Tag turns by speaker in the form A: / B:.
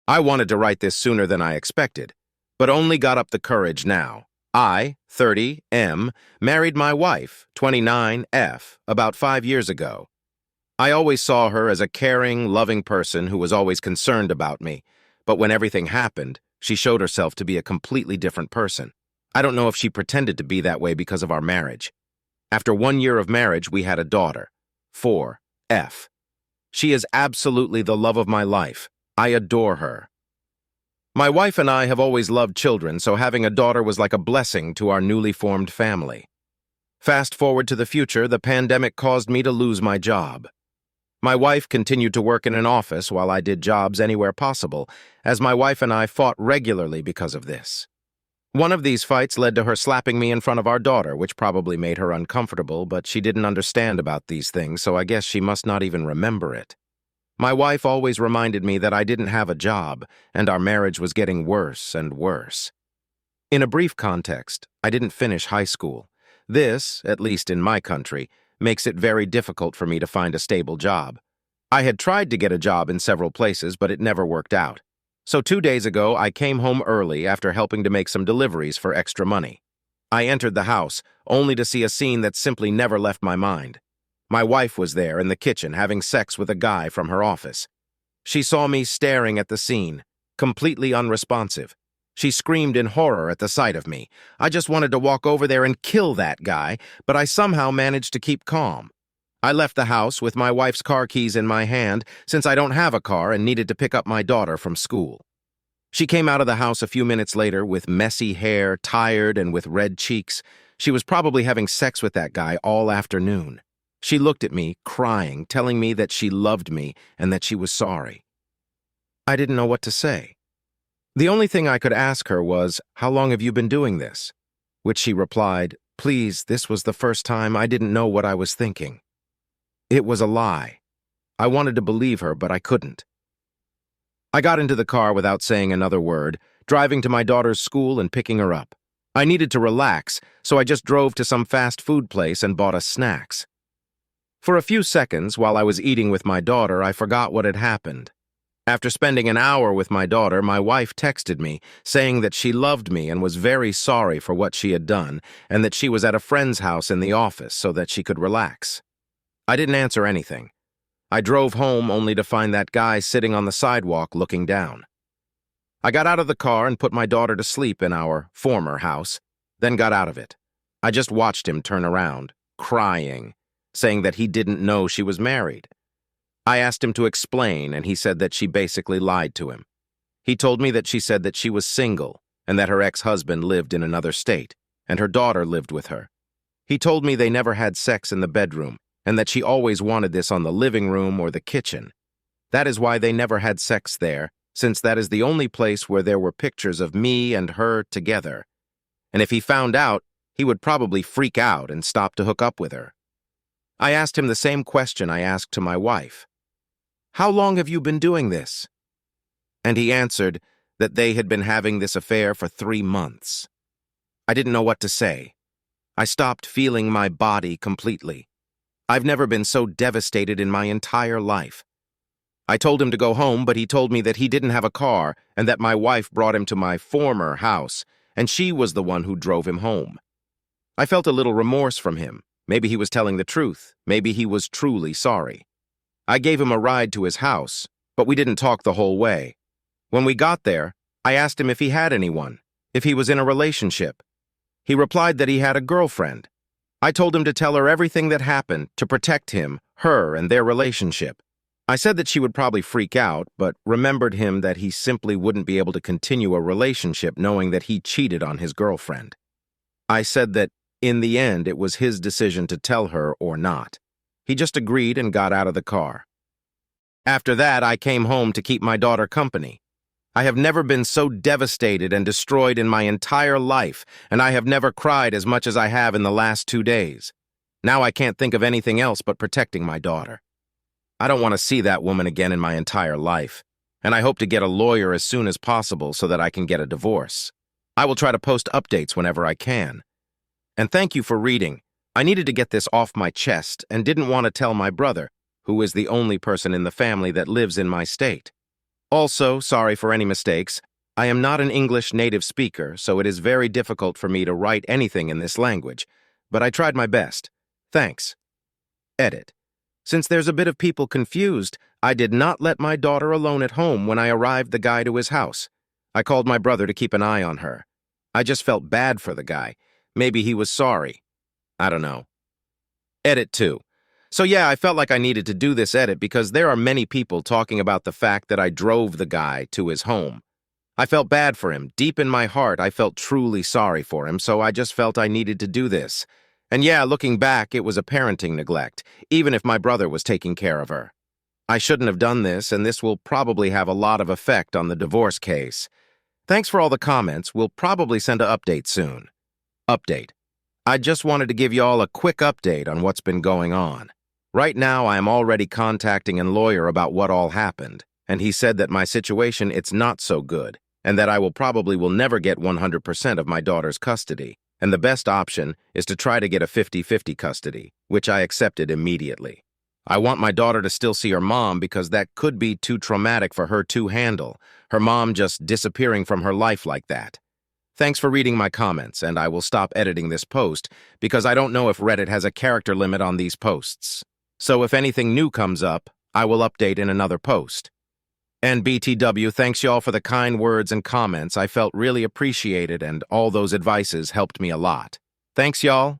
A: I wanted to write this sooner than I expected, but only got up the courage now. I, 30, M, married my wife, 29, F, about 5 years ago. I always saw her as a caring, loving person who was always concerned about me, but when everything happened, she showed herself to be a completely different person. I don't know if she pretended to be that way because of our marriage. After 1 year of marriage, we had a daughter, 4, F. She is absolutely the love of my life. I adore her. My wife and I have always loved children, so having a daughter was like a blessing to our newly formed family. Fast forward to the future, the pandemic caused me to lose my job. My wife continued to work in an office while I did jobs anywhere possible, as my wife and I fought regularly because of this. One of these fights led to her slapping me in front of our daughter, which probably made her uncomfortable, but she didn't understand about these things, so I guess she must not even remember it. My wife always reminded me that I didn't have a job, and our marriage was getting worse and worse. In a brief context, I didn't finish high school. This, at least in my country, makes it very difficult for me to find a stable job. I had tried to get a job in several places, but it never worked out. So 2 days ago, I came home early after helping to make some deliveries for extra money. I entered the house, only to see a scene that simply never left my mind. My wife was there in the kitchen having sex with a guy from her office. She saw me staring at the scene, completely unresponsive. She screamed in horror at the sight of me. I just wanted to walk over there and kill that guy, but I somehow managed to keep calm. I left the house with my wife's car keys in my hand since I don't have a car and needed to pick up my daughter from school. She came out of the house a few minutes later with messy hair, tired, and with red cheeks. She was probably having sex with that guy all afternoon. She looked at me, crying, telling me that she loved me and that she was sorry. I didn't know what to say. The only thing I could ask her was, "How long have you been doing this?" Which she replied, "Please, this was the first time. I didn't know what I was thinking." It was a lie. I wanted to believe her, but I couldn't. I got into the car without saying another word, driving to my daughter's school and picking her up. I needed to relax, so I just drove to some fast food place and bought us snacks. For a few seconds, while I was eating with my daughter, I forgot what had happened. After spending an hour with my daughter, my wife texted me, saying that she loved me and was very sorry for what she had done, and that she was at a friend's house in the office so that she could relax. I didn't answer anything. I drove home only to find that guy sitting on the sidewalk looking down. I got out of the car and put my daughter to sleep in our former house, then got out of it. I just watched him turn around, crying, saying that he didn't know she was married. I asked him to explain, and he said that she basically lied to him. He told me that she said that she was single and that her ex-husband lived in another state, and her daughter lived with her. He told me they never had sex in the bedroom, and that she always wanted this on the living room or the kitchen. That is why they never had sex there, since that is the only place where there were pictures of me and her together. And if he found out, he would probably freak out and stop to hook up with her. I asked him the same question I asked to my wife. "How long have you been doing this?" And he answered that they had been having this affair for 3 months. I didn't know what to say. I stopped feeling my body completely. I've never been so devastated in my entire life. I told him to go home, but he told me that he didn't have a car and that my wife brought him to my former house, and she was the one who drove him home. I felt a little remorse from him. Maybe he was telling the truth. Maybe he was truly sorry. I gave him a ride to his house, but we didn't talk the whole way. When we got there, I asked him if he had anyone, if he was in a relationship. He replied that he had a girlfriend. I told him to tell her everything that happened to protect him, her, and their relationship. I said that she would probably freak out, but remembered him that he simply wouldn't be able to continue a relationship knowing that he cheated on his girlfriend. I said that in the end, it was his decision to tell her or not. He just agreed and got out of the car. After that, I came home to keep my daughter company. I have never been so devastated and destroyed in my entire life, and I have never cried as much as I have in the last 2 days. Now I can't think of anything else but protecting my daughter. I don't want to see that woman again in my entire life, and I hope to get a lawyer as soon as possible so that I can get a divorce. I will try to post updates whenever I can. And thank you for reading. I needed to get this off my chest and didn't want to tell my brother, who is the only person in the family that lives in my state. Also, sorry for any mistakes. I am not an English native speaker, so it is very difficult for me to write anything in this language, but I tried my best. Thanks. Edit. Since there's a bit of people confused, I did not let my daughter alone at home when I arrived the guy to his house. I called my brother to keep an eye on her. I just felt bad for the guy. Maybe he was sorry. I don't know. Edit 2. So yeah, I felt like I needed to do this edit because there are many people talking about the fact that I drove the guy to his home. I felt bad for him. Deep in my heart, I felt truly sorry for him, so I just felt I needed to do this. And yeah, looking back, it was a parenting neglect, even if my brother was taking care of her. I shouldn't have done this, and this will probably have a lot of effect on the divorce case. Thanks for all the comments. We'll probably send an update soon. Update. I just wanted to give y'all a quick update on what's been going on. Right now, I am already contacting a lawyer about what all happened, and he said that my situation, it's not so good, and that I will never get 100% of my daughter's custody, and the best option is to try to get a 50-50 custody, which I accepted immediately. I want my daughter to still see her mom because that could be too traumatic for her to handle, her mom just disappearing from her life like that. Thanks for reading my comments, and I will stop editing this post because I don't know if Reddit has a character limit on these posts. So if anything new comes up, I will update in another post. And BTW, thanks y'all for the kind words and comments. I felt really appreciated, and all those advices helped me a lot. Thanks, y'all.